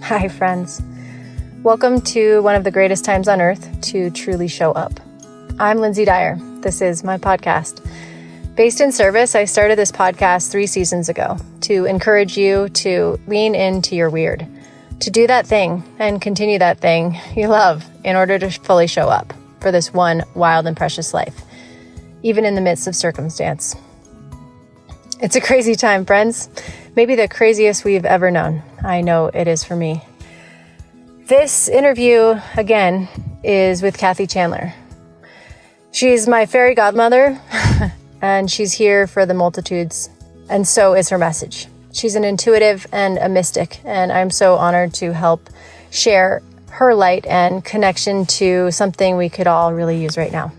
Hi, friends. Welcome to one of the greatest times on earth to truly show up. I'm Lynsey Dyer. This is my podcast. Based in service, I started this podcast 3 seasons ago to encourage you to lean into your weird, to do that thing and continue that thing you love in order to fully show up for this one wild and precious life, even in the midst of circumstance. It's a crazy time, friends. Maybe the craziest we've ever known. I know it is for me. This interview, again, is with Kathie Chandler. She's my fairy godmother, and she's here for the multitudes, and so is her message. She's an intuitive and a mystic, and I'm so honored to help share her light and connection to something we could all really use right now.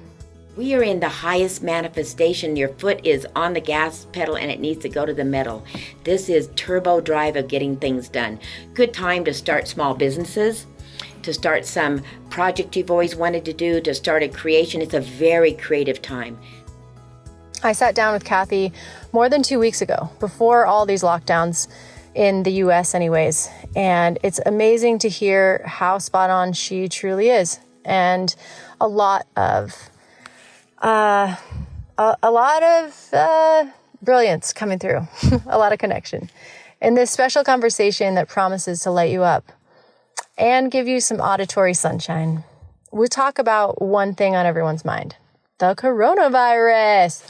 We are in the highest manifestation. Your foot is on the gas pedal and it needs to go to the metal. This is turbo drive of getting things done. Good time to start small businesses, to start some project you've always wanted to do, to start a creation. It's a very creative time. I sat down with Kathie more than 2 weeks ago, before all these lockdowns in the US anyways. And it's amazing to hear how spot on she truly is. And a lot of brilliance coming through, a lot of connection in this special conversation that promises to light you up and give you some auditory sunshine. We talk about one thing on everyone's mind: the coronavirus.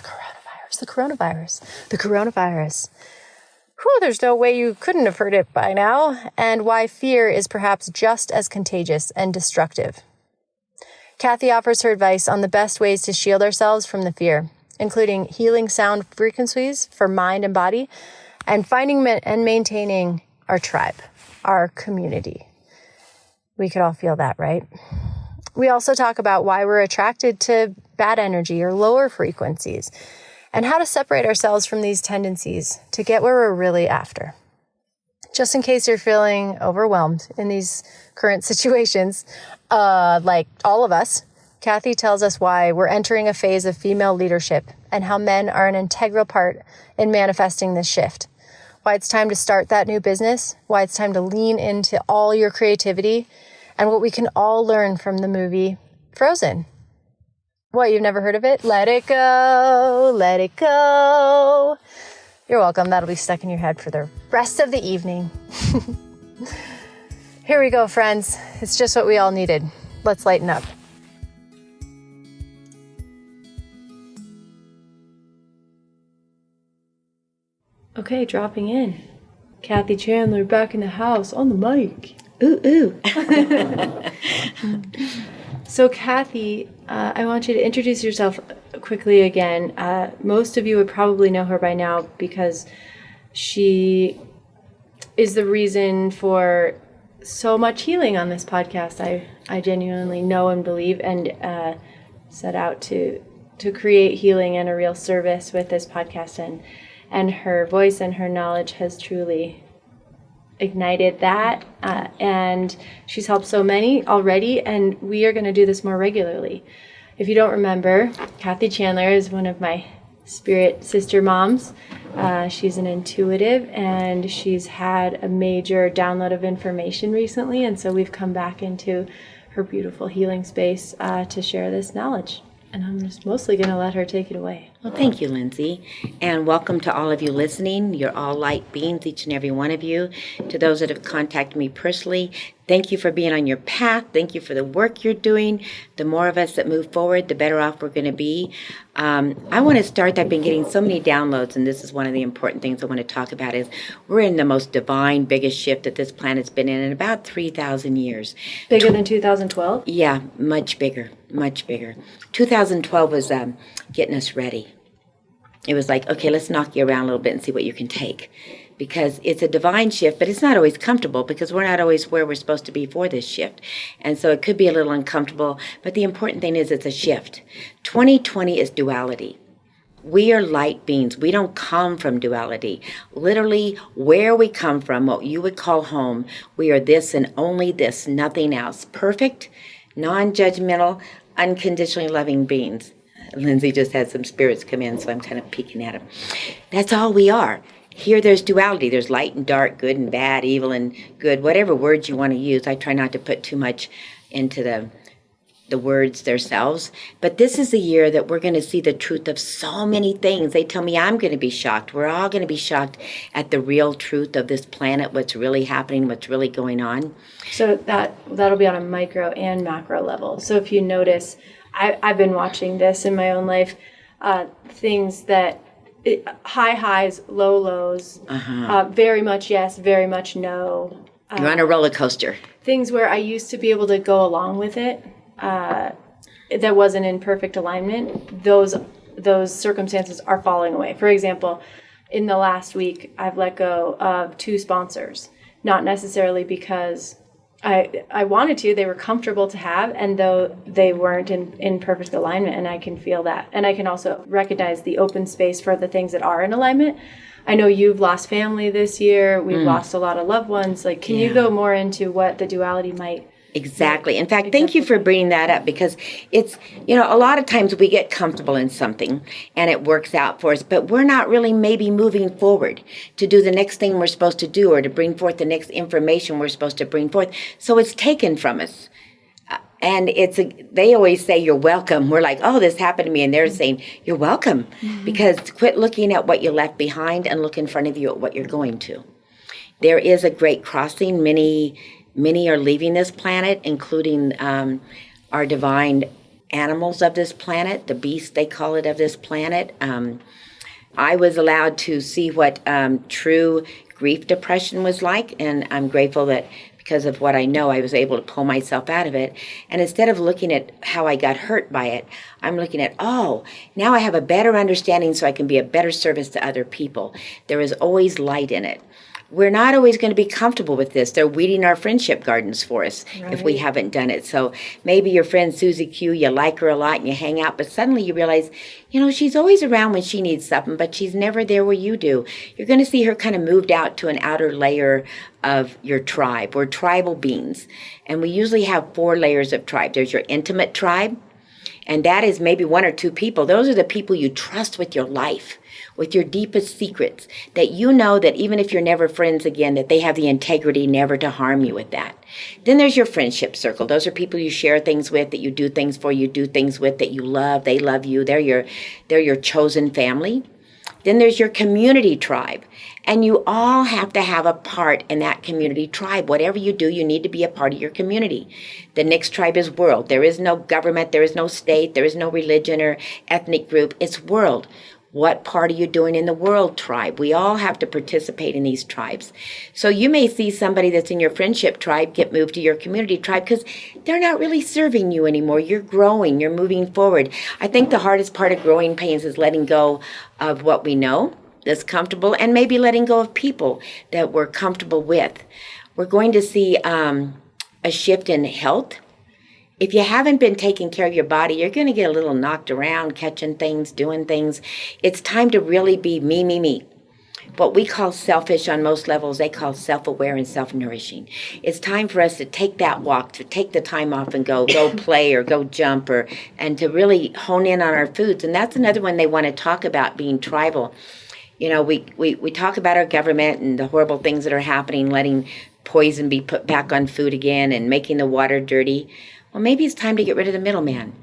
Whew, there's no way you couldn't have heard it by now, and why fear is perhaps just as contagious and destructive. Kathie offers her advice on the best ways to shield ourselves from the fear, including healing sound frequencies for mind and body, and finding and maintaining our tribe, our community. We could all feel that, right? We also talk about why we're attracted to bad energy or lower frequencies, and how to separate ourselves from these tendencies to get where we're really after. Just in case you're feeling overwhelmed in these current situations, like all of us, Kathie tells us why we're entering a phase of female leadership and how men are an integral part in manifesting this shift. Why it's time to start that new business, why it's time to lean into all your creativity, and what we can all learn from the movie Frozen. What, you've never heard of it? Let it go, let it go. You're welcome. That'll be stuck in your head for the rest of the evening. Here we go, friends. It's just what we all needed. Let's lighten up. Okay, dropping in. Kathie Chandler back in the house on the mic. Ooh. So Kathie, I want you to introduce yourself quickly again. Most of you would probably know her by now because she is the reason for so much healing on this podcast. I genuinely know and believe, and set out to create healing and a real service with this podcast, and her voice and her knowledge has truly ignited that, and she's helped so many already, and we are going to do this more regularly. If you don't remember, Kathie Chandler is one of my spirit sister moms. She's an intuitive, and she's had a major download of information recently, and so we've come back into her beautiful healing space to share this knowledge. And I'm just mostly going to let her take it away. Well, thank you, Lynsey. And welcome to all of you listening. You're all light beings, each and every one of you. To those that have contacted me personally, thank you for being on your path. Thank you for the work you're doing. The more of us that move forward, the better off we're going to be. I want to start. I've been getting so many downloads, and this is one of the important things I want to talk about is we're in the most divine, biggest shift that this planet's been in about 3,000 years. Bigger than 2012? Yeah, much bigger, much bigger. 2012 was getting us ready. It was like, okay, let's knock you around a little bit and see what you can take. Because it's a divine shift, but it's not always comfortable because we're not always where we're supposed to be for this shift. And so it could be a little uncomfortable, but the important thing is it's a shift. 2020 is duality. We are light beings. We don't come from duality. Literally, where we come from, what you would call home, we are this and only this, nothing else. Perfect, non-judgmental, unconditionally loving beings. Lynsey just had some spirits come in, so I'm kind of peeking at them. That's all we are. Here there's duality. There's light and dark, good and bad, evil and good, whatever words you want to use. I try not to put too much into the words themselves. But this is a year that we're going to see the truth of so many things. They tell me I'm going to be shocked. We're all going to be shocked at the real truth of this planet, what's really happening, what's really going on. So that'll be on a micro and macro level. So if you notice, I've been watching this in my own life, things that high highs, low lows, very much yes, very much no. You're on a roller coaster. Things where I used to be able to go along with it, that wasn't in perfect alignment, those circumstances are falling away. For example, in the last week, I've let go of 2 sponsors, not necessarily because I wanted to, they were comfortable to have, and though they weren't in perfect alignment, and I can feel that. And I can also recognize the open space for the things that are in alignment. I know you've lost family this year. We've lost a lot of loved ones. Like, can you go more into what the duality might? Exactly. In fact, thank you for bringing that up, because it's, a lot of times we get comfortable in something and it works out for us, but we're not really maybe moving forward to do the next thing we're supposed to do, or to bring forth the next information we're supposed to bring forth. So it's taken from us. And they always say, you're welcome. We're like, oh, this happened to me. And they're saying, you're welcome. Because quit looking at what you left behind and look in front of you at what you're going to. There is a great crossing. Many are leaving this planet, including our divine animals of this planet, the beast, they call it, of this planet. I was allowed to see what true grief depression was like, and I'm grateful that because of what I know, I was able to pull myself out of it. And instead of looking at how I got hurt by it, I'm looking at, now I have a better understanding so I can be a better service to other people. There is always light in it. We're not always going to be comfortable with this. They're weeding our friendship gardens for us if we haven't done it. So maybe your friend Susie Q, you like her a lot and you hang out, but suddenly you realize, she's always around when she needs something, but she's never there where you do. You're going to see her kind of moved out to an outer layer of your tribe. We're tribal beings, and we usually have 4 layers of tribe. There's your intimate tribe, and that is maybe 1 or 2 people. Those are the people you trust with your life, with your deepest secrets, that you know that even if you're never friends again, that they have the integrity never to harm you with that. Then there's your friendship circle. Those are people you share things with, that you do things for, you do things with, that you love, they love you. They're your chosen family. Then there's your community tribe. And you all have to have a part in that community tribe. Whatever you do, you need to be a part of your community. The next tribe is world. There is no government, there is no state, there is no religion or ethnic group. It's world. What part are you doing in the world tribe? We all have to participate in these tribes. So you may see somebody that's in your friendship tribe get moved to your community tribe because they're not really serving you anymore. You're growing, you're moving forward. I think the hardest part of growing pains is letting go of what we know that's comfortable, and maybe letting go of people that we're comfortable with. We're going to see a shift in health. If you haven't been taking care of your body, you're going to get a little knocked around, catching things, doing things. It's time to really be me. What we call selfish on most levels, they call self-aware and self-nourishing. It's time for us to take that walk, to take the time off and go play or go jump, and to really hone in on our foods. And that's another one they want to talk about, being tribal. We talk about our government and the horrible things that are happening, letting poison be put back on food again and making the water dirty. Well, maybe it's time to get rid of the middleman.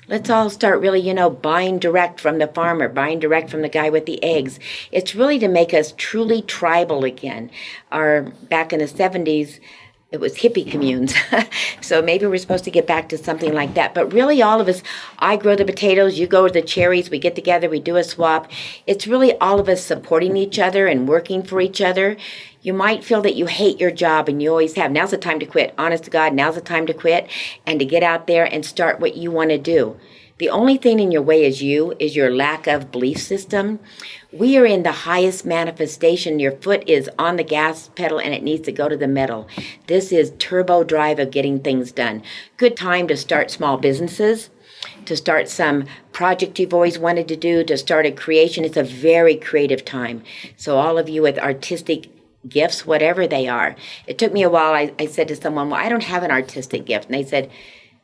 Let's all start really, buying direct from the farmer, buying direct from the guy with the eggs. It's really to make us truly tribal again. Back in the 70s, it was hippie communes. So maybe we're supposed to get back to something like that. But really all of us, I grow the potatoes, you grow the cherries, we get together, we do a swap. It's really all of us supporting each other and working for each other. You might feel that you hate your job, and you always have. Now's the time to quit. Honest to God, now's the time to quit and to get out there and start what you want to do. The only thing in your way is your lack of belief system. We are in the highest manifestation. Your foot is on the gas pedal and it needs to go to the metal. This is turbo drive of getting things done. Good time to start small businesses, to start some project you've always wanted to do, to start a creation. It's a very creative time. So all of you with artistic gifts, whatever they are. It took me a while. I said to someone, well, I don't have an artistic gift. And they said,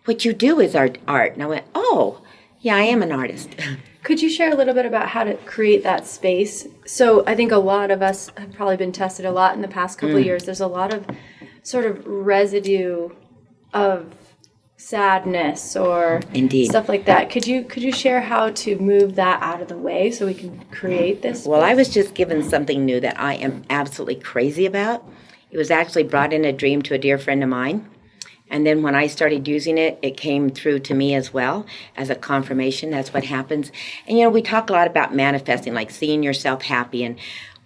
what you do is art. And I went, oh, Yeah, I am an artist. Could you share a little bit about how to create that space? So I think a lot of us have probably been tested a lot in the past couple of years. There's a lot of sort of residue of sadness or Indeed. stuff like that. Could you share how to move that out of the way so we can create this space? Well, I was just given something new that I am absolutely crazy about. It was actually brought in a dream to a dear friend of mine. And then when I started using it, it came through to me as well as a confirmation. That's what happens. And, we talk a lot about manifesting, like seeing yourself happy. And,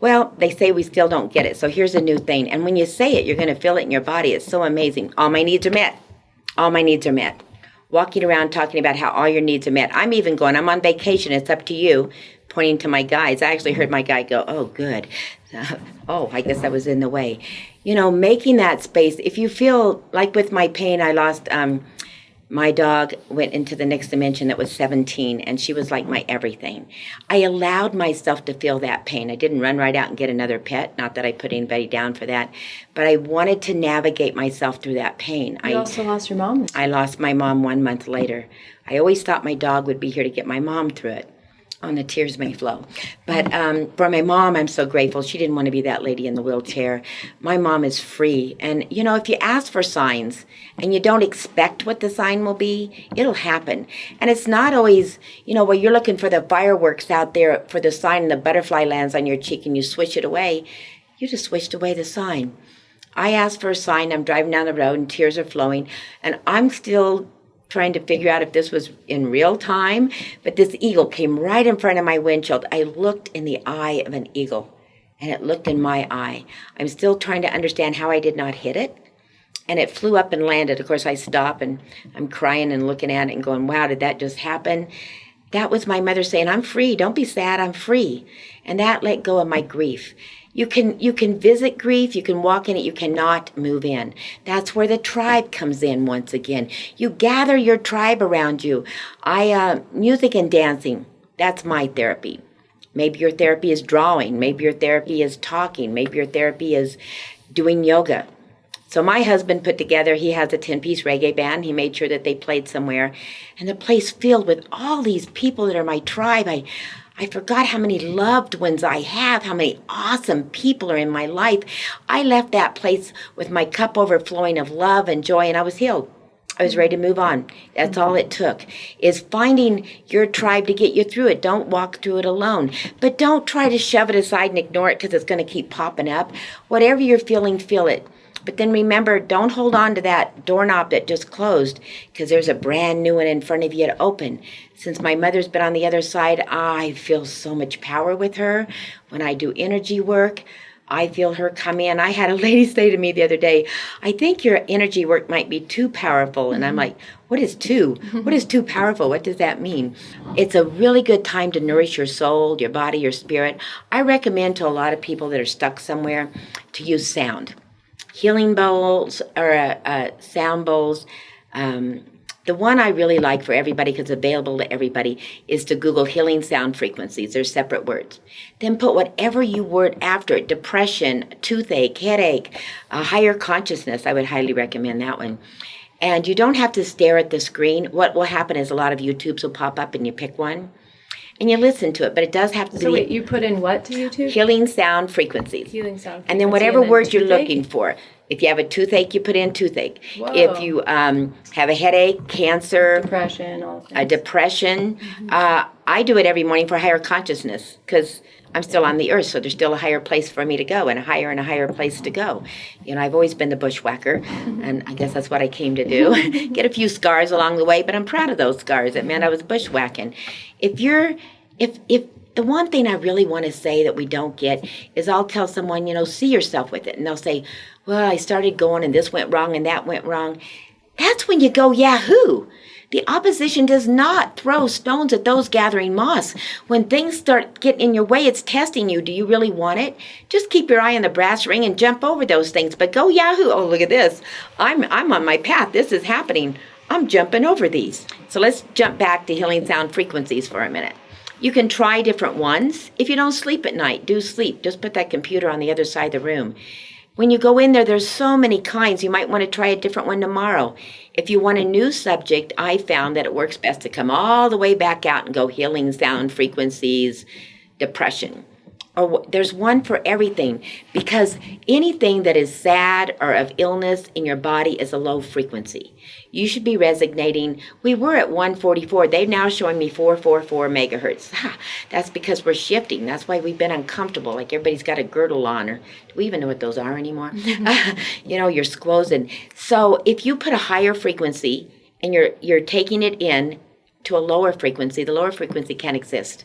well, they say we still don't get it. So here's a new thing. And when you say it, you're going to feel it in your body. It's so amazing. All my needs are met. All my needs are met. Walking around talking about how all your needs are met. I'm even going, I'm on vacation. It's up to you. Pointing to my guides. I actually heard my guide go, oh, good. I guess I was in the way. Making that space. If you feel like with my pain, I lost, my dog went into the next dimension that was 17, and she was like my everything. I allowed myself to feel that pain. I didn't run right out and get another pet. Not that I put anybody down for that. But I wanted to navigate myself through that pain. You also lost your mom. I lost my mom 1 month later. I always thought my dog would be here to get my mom through it. The tears may flow. But for my mom, I'm so grateful. She didn't want to be that lady in the wheelchair. My mom is free. And, if you ask for signs and you don't expect what the sign will be, it'll happen. And it's not always, where you're looking for the fireworks out there for the sign and the butterfly lands on your cheek and you swish it away. You just swished away the sign. I asked for a sign. I'm driving down the road and tears are flowing. And I'm still trying to figure out if this was in real time, but this eagle came right in front of my windshield. I looked in the eye of an eagle, and it looked in my eye. I'm still trying to understand how I did not hit it, and it flew up and landed. Of course, I stop, and I'm crying and looking at it and going, wow, did that just happen? That was my mother saying, I'm free. Don't be sad. I'm free. And that let go of my grief. You can visit grief, you can walk in it, you cannot move in. That's where the tribe comes in once again. You gather your tribe around you. Music and dancing, that's my therapy. Maybe your therapy is drawing, maybe your therapy is talking, maybe your therapy is doing yoga. So my husband put together, he has a 10-piece reggae band. He made sure that they played somewhere. And the place filled with all these people that are my tribe. I forgot how many loved ones I have, how many awesome people are in my life. I left that place with my cup overflowing of love and joy, and I was healed. I was ready to move on. That's all it took, is finding your tribe to get you through it. Don't walk through it alone. But don't try to shove it aside and ignore it because it's going to keep popping up. Whatever you're feeling, feel it. But then remember, don't hold on to that doorknob that just closed because there's a brand new one in front of you to open. Since my mother's been on the other side, I feel so much power with her. When I do energy work, I feel her come in. I had a lady say to me the other day, I think your energy work might be too powerful. And I'm like, what is too? What is too powerful? What does that mean? It's a really good time to nourish your soul, your body, your spirit. I recommend to a lot of people that are stuck somewhere to use sound. Healing bowls or sound bowls. The one I really like for everybody, because it's available to everybody, is to Google healing sound frequencies. They're separate words. Then put whatever you word after it. Depression, toothache, headache, higher consciousness. I would highly recommend that one. And you don't have to stare at the screen. What will happen is a lot of YouTubes will pop up and you pick one. And you listen to it, but it does have to be... So wait, you put in what to YouTube? Healing sound frequencies. Healing sound frequencies. And then whatever word you're looking for. If you have a toothache, you put in toothache. Whoa. If you have a headache, cancer... Depression, all things. A depression. I do it every morning for higher consciousness because I'm still on the earth, so there's still a higher place for me to go and a higher place to go. I've always been the bushwhacker, and I guess that's what I came to do. Get a few scars along the way, but I'm proud of those scars. It meant I was bushwhacking. If the one thing I really want to say that we don't get is I'll tell someone, see yourself with it. And they'll say, well, I started going and this went wrong and that went wrong. That's when you go, yahoo! The opposition does not throw stones at those gathering moss. When things start getting in your way, it's testing you. Do you really want it? Just keep your eye on the brass ring and jump over those things. But go yahoo! Oh, look at this. I'm on my path. This is happening. I'm jumping over these. So let's jump back to healing sound frequencies for a minute. You can try different ones. If you don't sleep at night, do sleep. Just put that computer on the other side of the room. When you go in there, there's so many kinds. You might want to try a different one tomorrow. If you want a new subject, I found that it works best to come all the way back out and go healing sound frequencies, depression. Or there's one for everything, because anything that is sad or of illness in your body is a low frequency. You should be resonating. We were at 144. They're now showing me 444 megahertz. That's because we're shifting. That's why we've been uncomfortable. Like everybody's got a girdle on, or do we even know what those are anymore? You're squozing. So if you put a higher frequency and you're taking it in to a lower frequency, the lower frequency can't exist.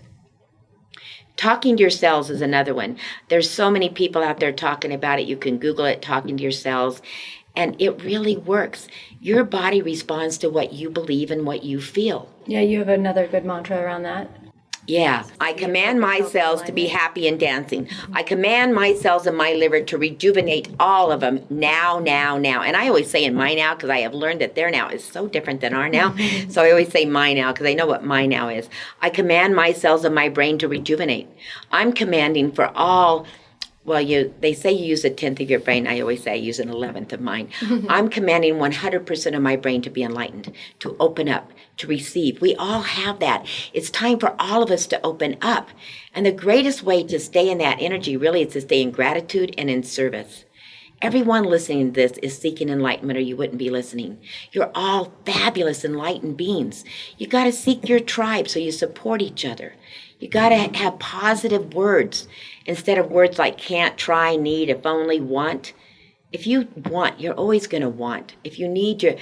Talking to your cells is another one. There's so many people out there talking about it. You can Google it, talking to your cells, and it really works. Your body responds to what you believe and what you feel. Yeah, you have another good mantra around that. Yeah, I command my cells to be happy and dancing. I command my cells and my liver to rejuvenate all of them now. And I always say in my now, because I have learned that their now is so different than our now. So I always say my now, because I know what my now is. I command my cells and my brain to rejuvenate. I'm commanding for all. Well, they say you use a 10th of your brain. I always say I use an 11th of mine. I'm commanding 100% of my brain to be enlightened, to open up, to receive. We all have that. It's time for all of us to open up. And the greatest way to stay in that energy really is to stay in gratitude and in service. Everyone listening to this is seeking enlightenment, or you wouldn't be listening. You're all fabulous, enlightened beings. You got to seek your tribe so you support each other. You got to have positive words instead of words like can't, try, need, if only, want. If you want, you're always going to want. If you need, you're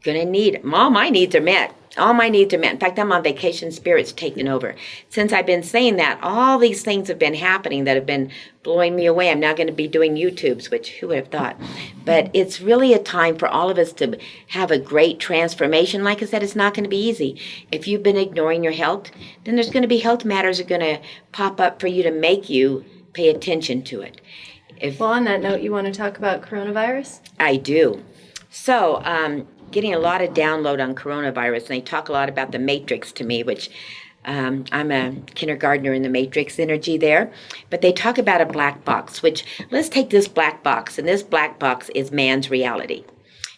going to need. All my needs are met. All my needs are met. In fact, I'm on vacation. Spirit's taken over. Since I've been saying that, all these things have been happening that have been blowing me away. I'm now going to be doing YouTubes, which who would have thought? But it's really a time for all of us to have a great transformation. Like I said, it's not going to be easy. If you've been ignoring your health, then there's going to be health matters that are going to pop up for you to make you pay attention to it. Well, on that note, you want to talk about coronavirus? I do. So, getting a lot of download on coronavirus, and they talk a lot about the matrix to me, which I'm a kindergartner in the matrix energy there. But they talk about a black box, which let's take this black box, and this black box is man's reality.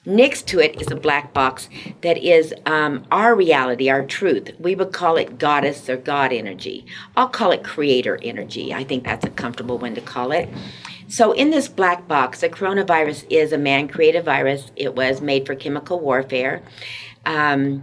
Next to it is a black box that is our reality, our truth. We would call it goddess or God energy. I'll call it creator energy. I think that's a comfortable one to call it. So in this black box, the coronavirus is a man-created virus. It was made for chemical warfare. But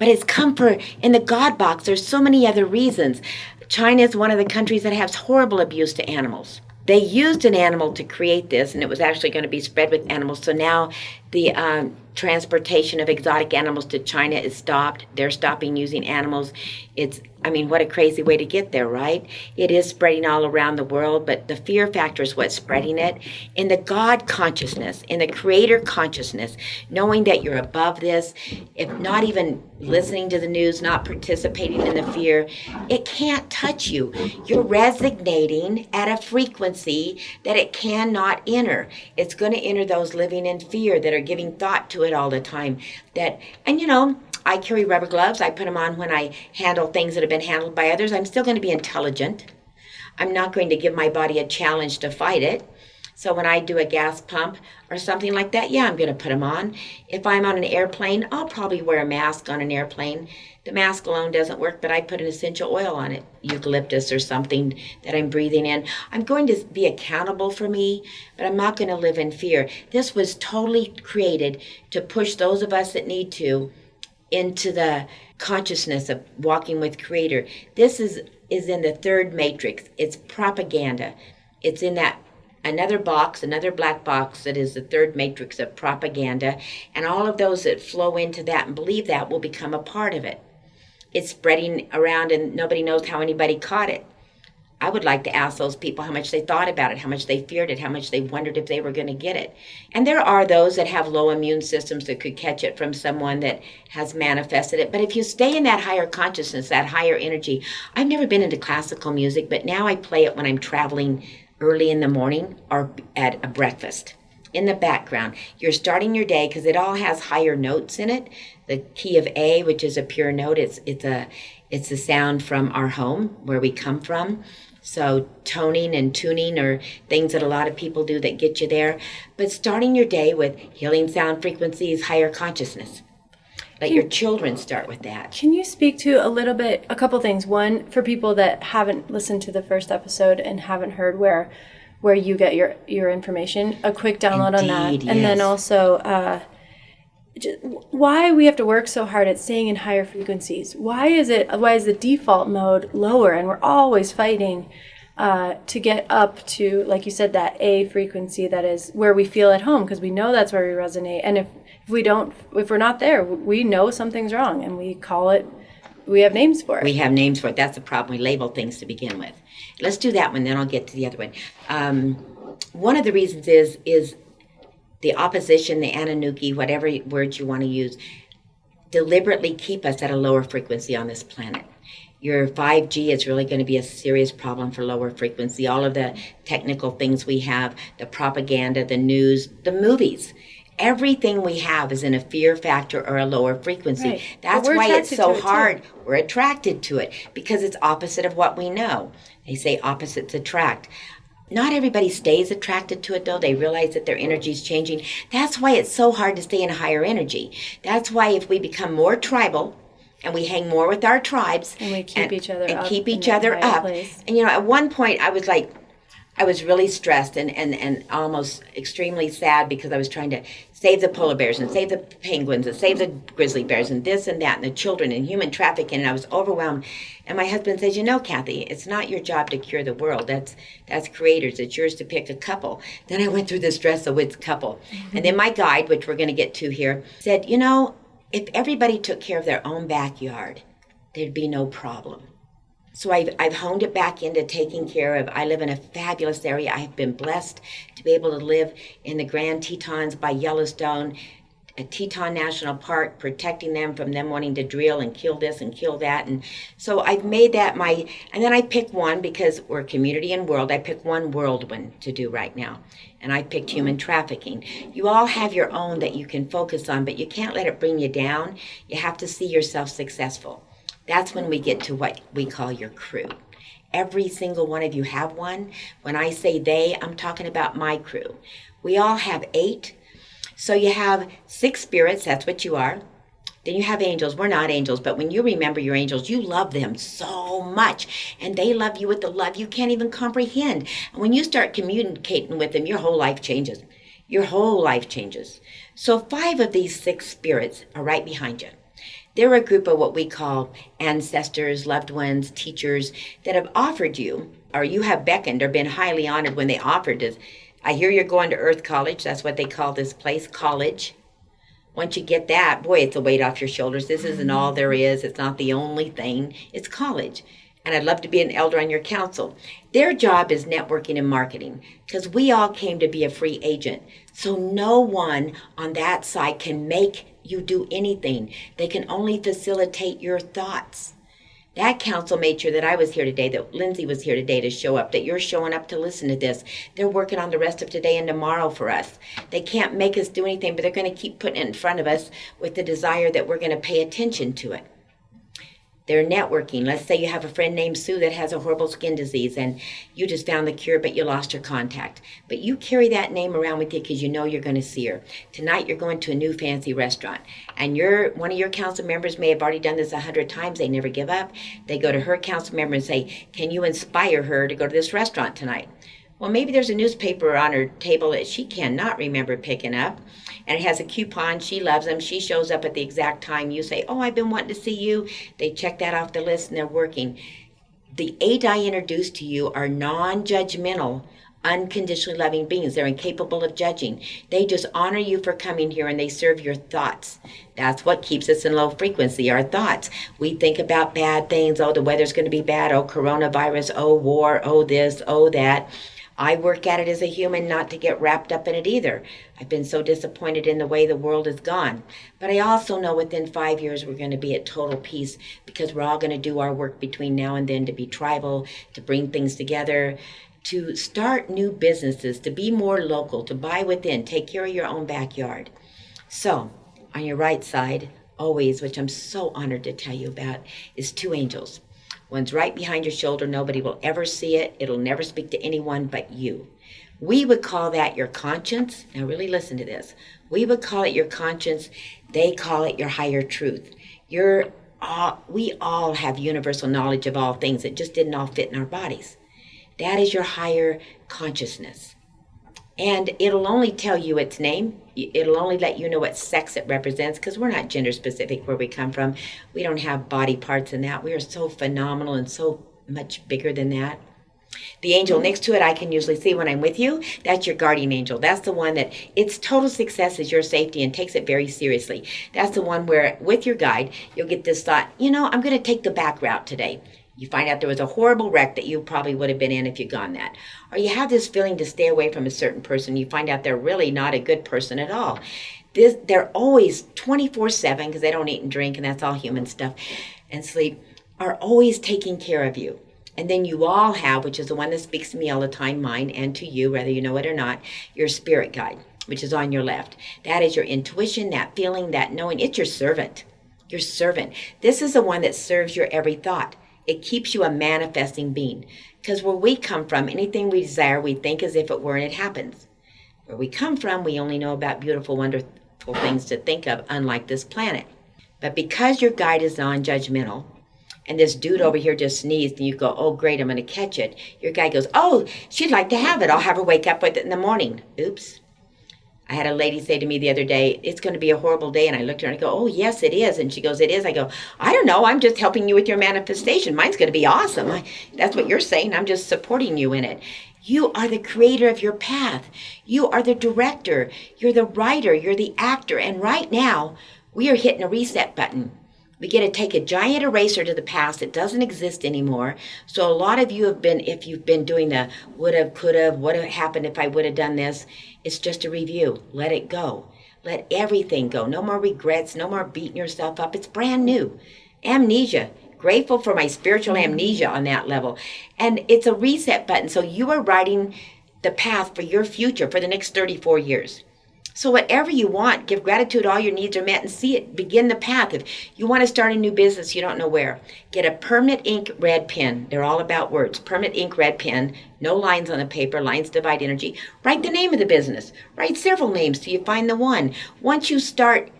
it's come for, in the God box, there's so many other reasons. China is one of the countries that has horrible abuse to animals. They used an animal to create this, and it was actually going to be spread with animals. So now the transportation of exotic animals to China is stopped. They're stopping using animals. What a crazy way to get there, right? It is spreading all around the world, but the fear factor is what's spreading it. In the God consciousness, in the creator consciousness, knowing that you're above this, if not even listening to the news, not participating in the fear, it can't touch you. You're resonating at a frequency that it cannot enter. It's going to enter those living in fear that are giving thought to it all the time. I carry rubber gloves. I put them on when I handle things that have been handled by others. I'm still going to be intelligent. I'm not going to give my body a challenge to fight it. So when I do a gas pump or something like that, I'm going to put them on. If I'm on an airplane, I'll probably wear a mask on an airplane. The mask alone doesn't work, but I put an essential oil on it, eucalyptus or something that I'm breathing in. I'm going to be accountable for me, but I'm not going to live in fear. This was totally created to push those of us that need to into the consciousness of walking with Creator. This is in the third matrix. It's propaganda. It's in that another box, another black box that is the third matrix of propaganda. And all of those that flow into that and believe that will become a part of it. It's spreading around and nobody knows how anybody caught it. I would like to ask those people how much they thought about it, how much they feared it, how much they wondered if they were going to get it. And there are those that have low immune systems that could catch it from someone that has manifested it. But if you stay in that higher consciousness, that higher energy, I've never been into classical music, but now I play it when I'm traveling early in the morning or at a breakfast. In the background, you're starting your day because it all has higher notes in it. The key of A, which is a pure note, it's the sound from our home where we come from. So toning and tuning are things that a lot of people do that get you there. But starting your day with healing sound frequencies, higher consciousness. Let your children start with that. Can you speak to a couple things? One, for people that haven't listened to the first episode and haven't heard where you get your information, a quick download on that. Indeed, And then yes. also why we have to work so hard at staying in higher frequencies. Why is the default mode lower, and we're always fighting to get up to, like you said, that A frequency that is where we feel at home, because we know that's where we resonate. And if we're not there, we know something's wrong, and we have names for it. We have names for it. That's the problem. We label things to begin with. Let's do that one, then I'll get to the other one. One of the reasons is the opposition, the Anunnaki, whatever words you want to use, deliberately keep us at a lower frequency on this planet. Your 5G is really going to be a serious problem for lower frequency. All of the technical things we have, the propaganda, the news, the movies, everything we have is in a fear factor or a lower frequency. Right. That's why it's so hard. We're attracted to it because it's opposite of what we know. They say opposites attract. Not everybody stays attracted to it, though. They realize that their energy is changing. That's why it's so hard to stay in a higher energy. That's why if we become more tribal and we hang more with our tribes and we keep each other up. And, at one point I was really stressed and almost extremely sad because I was trying to save the polar bears and save the penguins and save the grizzly bears and this and that and the children and human trafficking, and I was overwhelmed. And my husband says, Kathie, it's not your job to cure the world. That's creators. It's yours to pick a couple. Then I went through the stress of which couple. Mm-hmm. And then my guide, which we're going to get to here, said, if everybody took care of their own backyard, there'd be no problem. So I've honed it back into taking care of. I live in a fabulous area. I have been blessed to be able to live in the Grand Tetons by Yellowstone, a Teton National Park, protecting them from them wanting to drill and kill this and kill that. And so I've made that and then I pick one because we're community and world. I pick one world one to do right now. And I picked human trafficking. You all have your own that you can focus on, but you can't let it bring you down. You have to see yourself successful. That's when we get to what we call your crew. Every single one of you have one. When I say they, I'm talking about my crew. We all have 8. So you have 6 spirits, that's what you are. Then you have angels. We're not angels, but when you remember your angels, you love them so much. And they love you with the love you can't even comprehend. And when you start communicating with them, your whole life changes. Your whole life changes. So 5 of these 6 spirits are right behind you. They're a group of what we call ancestors, loved ones, teachers that have offered you, or you have beckoned or been highly honored when they offered this. I hear you're going to Earth College. That's what they call this place, college. Once you get that, boy, it's a weight off your shoulders. This isn't all there is. It's not the only thing. It's college. And I'd love to be an elder on your council. Their job is networking and marketing because we all came to be a free agent. So no one on that side can make you do anything. They can only facilitate your thoughts. That council made sure that I was here today, that Lynsey was here today to show up, that you're showing up to listen to this. They're working on the rest of today and tomorrow for us. They can't make us do anything, but they're going to keep putting it in front of us with the desire that we're going to pay attention to it. They're networking. Let's say you have a friend named Sue that has a horrible skin disease and you just found the cure, but you lost her contact. But you carry that name around with you because you know you're going to see her. Tonight you're going to a new fancy restaurant and one of your council members may have already done this 100 times. They never give up. They go to her council member and say, can you inspire her to go to this restaurant tonight? Well, maybe there's a newspaper on her table that she cannot remember picking up, and it has a coupon. She loves them. She shows up at the exact time. You say, I've been wanting to see you. They check that off the list, and they're working. The 8 I introduced to you are non-judgmental, unconditionally loving beings. They're incapable of judging. They just honor you for coming here, and they serve your thoughts. That's what keeps us in low frequency, our thoughts. We think about bad things. The weather's going to be bad. Coronavirus. War. This. That. I work at it as a human not to get wrapped up in it either. I've been so disappointed in the way the world has gone. But I also know within 5 years we're going to be at total peace because we're all going to do our work between now and then to be tribal, to bring things together, to start new businesses, to be more local, to buy within, take care of your own backyard. So, on your right side, always, which I'm so honored to tell you about, is 2 angels. One's right behind your shoulder. Nobody will ever see it. It'll never speak to anyone but you. We would call that your conscience. Now really listen to this. We would call it your conscience. They call it your higher truth. We all have universal knowledge of all things. It just didn't all fit in our bodies. That is your higher consciousness. And it'll only tell you its name. It'll only let you know what sex it represents, because we're not gender specific where we come from. We don't have body parts in that. We are so phenomenal and so much bigger than that. The angel next to it, I can usually see when I'm with you. That's your guardian angel. That's the one that its total success is your safety and takes it very seriously. That's the one where with your guide, you'll get this thought, I'm going to take the back route today. You find out there was a horrible wreck that you probably would have been in if you'd gone that. Or you have this feeling to stay away from a certain person. You find out they're really not a good person at all. They're always 24/7, because they don't eat and drink, and that's all human stuff, and sleep, are always taking care of you. And then you all have, which is the one that speaks to me all the time, mine and to you, whether you know it or not, your spirit guide, which is on your left. That is your intuition, that feeling, that knowing. It's your servant. Your servant. This is the one that serves your every thought. It keeps you a manifesting being. Because where we come from, anything we desire, we think as if it were, and it happens. Where we come from, we only know about beautiful, wonderful things to think of, unlike this planet. But because your guide is non-judgmental, and this dude over here just sneezed, and you go, oh, great, I'm going to catch it. Your guide goes, oh, she'd like to have it. I'll have her wake up with it in the morning. Oops. I had a lady say to me the other day, it's going to be a horrible day. And I looked at her and I go, oh, yes, it is. And she goes, it is. I go, I don't know. I'm just helping you with your manifestation. Mine's going to be awesome. That's what you're saying. I'm just supporting you in it. You are the creator of your path. You are the director. You're the writer. You're the actor. And right now, we are hitting a reset button. We get to take a giant eraser to the past. It doesn't exist anymore. So a lot of you have been, if you've been doing the would have, could have, what would have happened if I would have done this, it's just a review. Let it go. Let everything go. No more regrets. No more beating yourself up. It's brand new. Amnesia. Grateful for my spiritual amnesia on that level. And it's a reset button. So you are writing the path for your future for the next 34 years. So whatever you want, give gratitude, all your needs are met, and see it, begin the path. If you want to start a new business, you don't know where, get a permanent ink red pen. They're all about words. Permanent ink red pen, no lines on the paper, lines divide energy. Write the name of the business. Write several names till you find the one. Once you start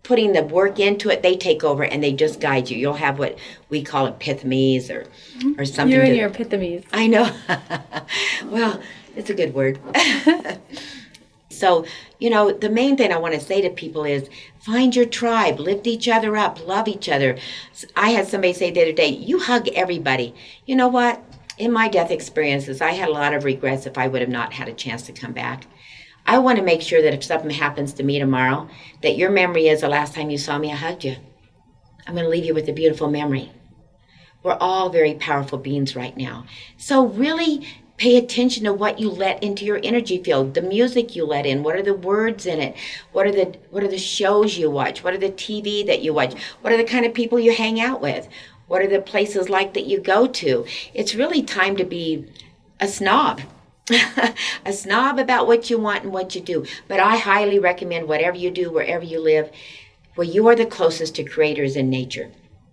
putting the work into it, they take over and they just guide you. You'll have what we call epiphanies or something. You and your epiphanies. I know. Well, it's a good word. So, the main thing I want to say to people is find your tribe, lift each other up, love each other. I had somebody say the other day, you hug everybody. You know what? In my death experiences, I had a lot of regrets if I would have not had a chance to come back. I want to make sure that if something happens to me tomorrow, that your memory is the last time you saw me, I hugged you. I'm going to leave you with a beautiful memory. We're all very powerful beings right now. So really pay attention to what you let into your energy field, the music you let in, what are the words in it, what are the shows you watch, what are the TV that you watch, what are the kind of people you hang out with, what are the places like that you go to. It's really time to be a snob. A snob about what you want and what you do. But I highly recommend whatever you do, wherever you live, where you are the closest to creators in nature.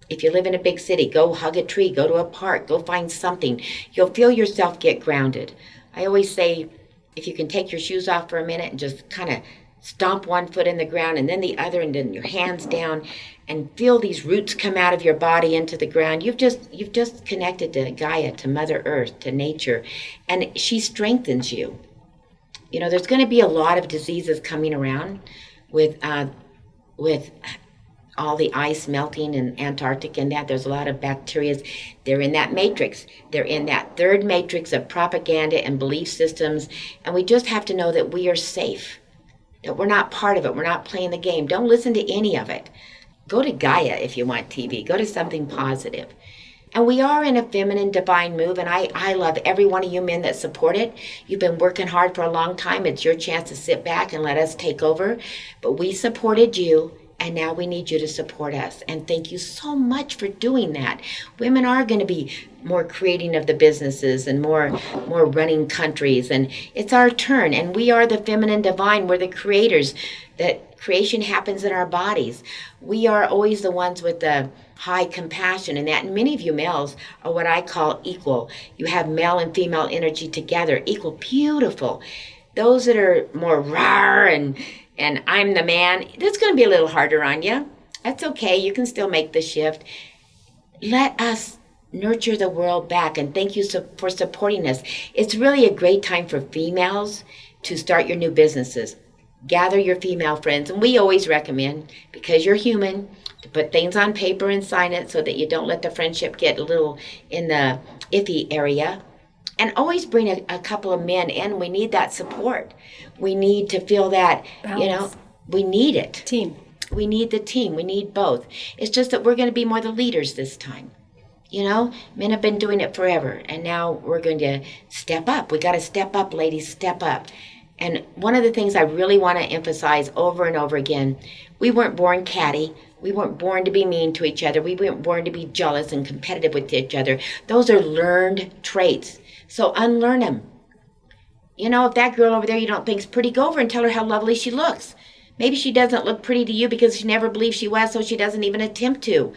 If you live in a big city, go hug a tree, go to a park, go find something. You'll feel yourself get grounded. I always say, if you can take your shoes off for a minute and just kind of stomp one foot in the ground and then the other and then your hands down and feel these roots come out of your body into the ground, you've just connected to Gaia, to Mother Earth, to nature, and she strengthens you. There's going to be a lot of diseases coming around with all the ice melting in Antarctica and that. There's a lot of bacteria. They're in that matrix. They're in that third matrix of propaganda and belief systems. And we just have to know that we are safe, that we're not part of it. We're not playing the game. Don't listen to any of it. Go to Gaia if you want TV. Go to something positive. And we are in a feminine divine move, and I love every one of you men that support it. You've been working hard for a long time. It's your chance to sit back and let us take over. But we supported you, And now we need you to support us. And thank you so much for doing that. Women are going to be more creating of the businesses and more running countries. And it's our turn. And we are the feminine divine. We're the creators. That creation happens in our bodies. We are always the ones with the high compassion. And that, and many of you males are what I call equal. You have male and female energy together. Equal. Beautiful. Those that are more rawr and I'm the man, that's going to be a little harder on you. That's okay. You can still make the shift. Let us nurture the world back, and thank you for supporting us. It's really a great time for females to start your new businesses. Gather your female friends, and we always recommend, because you're human, to put things on paper and sign it so that you don't let the friendship get a little in the iffy area. And always bring a couple of men in. We need that support. We need to feel that, balance. We need it. Team. We need the team. We need both. It's just that we're going to be more the leaders this time. Men have been doing it forever. And now we're going to step up. We got to step up, ladies, step up. And one of the things I really want to emphasize over and over again, we weren't born catty. We weren't born to be mean to each other. We weren't born to be jealous and competitive with each other. Those are learned traits. So unlearn them. If that girl over there you don't think's pretty, go over and tell her how lovely she looks. Maybe she doesn't look pretty to you because she never believed she was, so she doesn't even attempt to.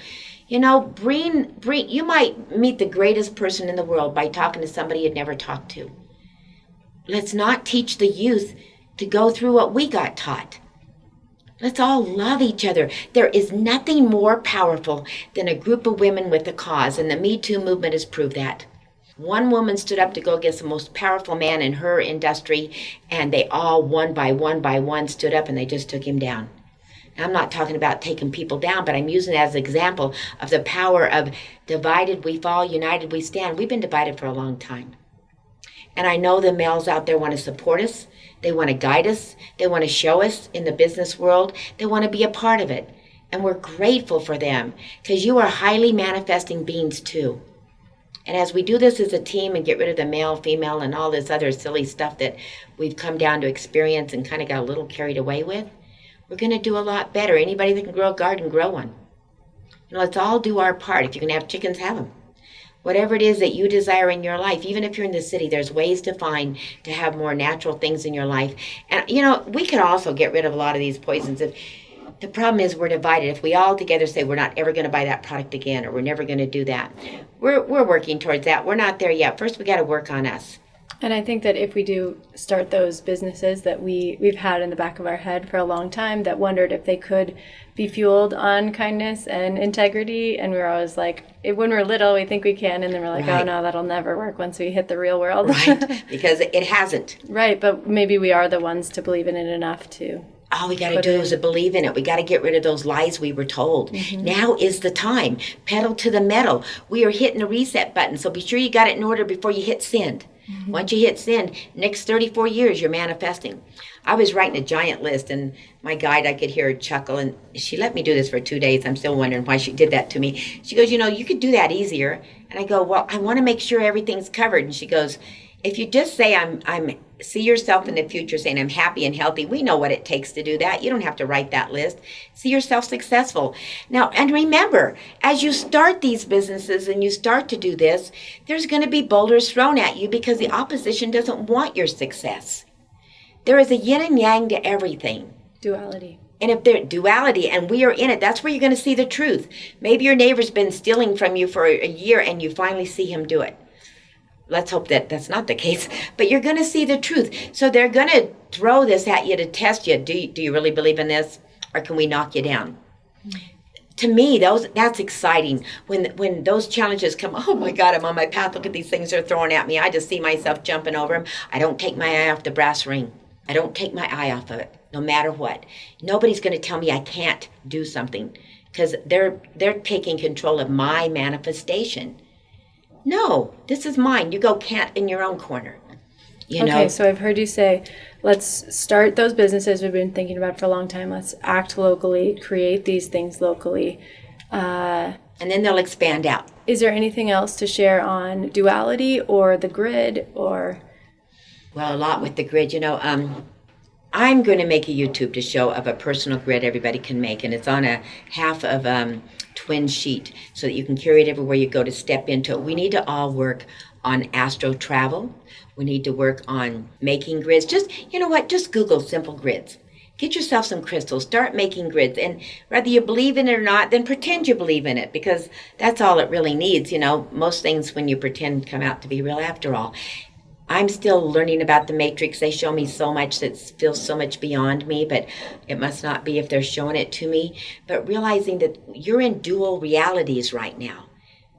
You might meet the greatest person in the world by talking to somebody you'd never talked to. Let's not teach the youth to go through what we got taught. Let's all love each other. There is nothing more powerful than a group of women with a cause, and the Me Too movement has proved that. One woman stood up to go against the most powerful man in her industry, and they all, one by one, stood up and they just took him down. Now, I'm not talking about taking people down, but I'm using it as an example of the power of divided we fall, united we stand. We've been divided for a long time. And I know the males out there want to support us. They want to guide us. They want to show us in the business world. They want to be a part of it. And we're grateful for them, because you are highly manifesting beings too. And as we do this as a team and get rid of the male, female, and all this other silly stuff that we've come down to experience and kind of got a little carried away with, we're going to do a lot better. Anybody that can grow a garden, grow one. Let's all do our part. If you can have chickens, have them. Whatever it is that you desire in your life, even if you're in the city, there's ways to find to have more natural things in your life. And, we could also get rid of a lot of these poisons. The problem is we're divided. If we all together say we're not ever going to buy that product again, or we're never going to do that, we're working towards that. We're not there yet. First, we got to work on us. And I think that if we do start those businesses that we've had in the back of our head for a long time that wondered if they could be fueled on kindness and integrity, and we were always like, when we're little, we think we can, and then we're like, right. Oh no, that'll never work once we hit the real world. Right, because it hasn't. Right, but maybe we are the ones to believe in it enough to. All we got to do is to believe in it. We got to get rid of those lies we were told. Mm-hmm. Now is the time. Pedal to the metal. We are hitting the reset button, so be sure you got it in order before you hit send. Mm-hmm. Once you hit send, next 34 years, you're manifesting. I was writing a giant list, and my guide, I could hear her chuckle, and she let me do this for 2 days. I'm still wondering why she did that to me. She goes, you could do that easier. And I go, well, I want to make sure everything's covered. And she goes, if you just say I'm see yourself in the future saying I'm happy and healthy, we know what it takes to do that. You don't have to write that list. See yourself successful. Now, and remember, as you start these businesses and you start to do this, there's going to be boulders thrown at you because the opposition doesn't want your success. There is a yin and yang to everything. Duality. And if there's duality, and we are in it, that's where you're going to see the truth. Maybe your neighbor's been stealing from you for a year and you finally see him do it. Let's hope that that's not the case. But you're going to see the truth. So they're going to throw this at you to test you. Do you really believe in this? Or can we knock you down? To me, that's exciting. When those challenges come, oh my God, I'm on my path. Look at these things they're throwing at me. I just see myself jumping over them. I don't take my eye off the brass ring. I don't take my eye off of it, no matter what. Nobody's going to tell me I can't do something because they're taking control of my manifestation. No, this is mine. You go cat in your own corner. Okay, so I've heard you say, let's start those businesses we've been thinking about for a long time. Let's act locally, create these things locally. And then they'll expand out. Is there anything else to share on duality or the grid or? Well, a lot with the grid. I'm going to make a YouTube to show of a personal grid everybody can make, and it's on a half of twin sheet so that you can carry it everywhere you go to step into it. We need to all work on astro travel. We need to work on making grids. Just, you know what, just Google simple grids. Get yourself some crystals, start making grids, and whether you believe in it or not, then pretend you believe in it, because that's all it really needs. You know, most things when you pretend come out to be real after all. I'm still learning about the matrix. They show me so much that feels so much beyond me, but it must not be if they're showing it to me. But realizing that you're in dual realities right now.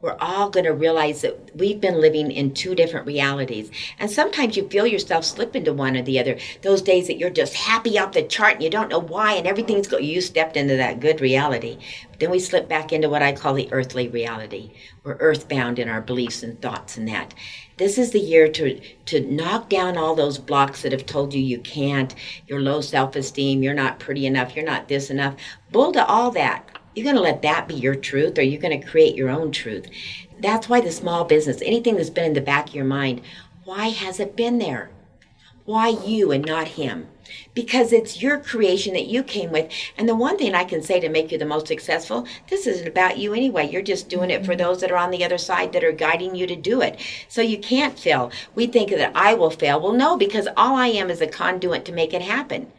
We're all going to realize that we've been living in two different realities. And sometimes you feel yourself slip into one or the other. Those days that you're just happy off the chart and you don't know why, and everything's going. You stepped into that good reality. But then we slip back into what I call the earthly reality. We're earthbound in our beliefs and thoughts and that. This is the year to knock down all those blocks that have told you you can't, you're low self-esteem, you're not pretty enough, you're not this enough. Bull to all that. You're going to let that be your truth, or you're going to create your own truth. That's why the small business, anything that's been in the back of your mind, why has it been there? Why you and not him? Because it's your creation that you came with. And the one thing I can say to make you the most successful, this isn't about you anyway. You're just doing it for those that are on the other side that are guiding you to do it. So you can't fail. We think that I will fail. Well, no, because all I am is a conduit to make it happen.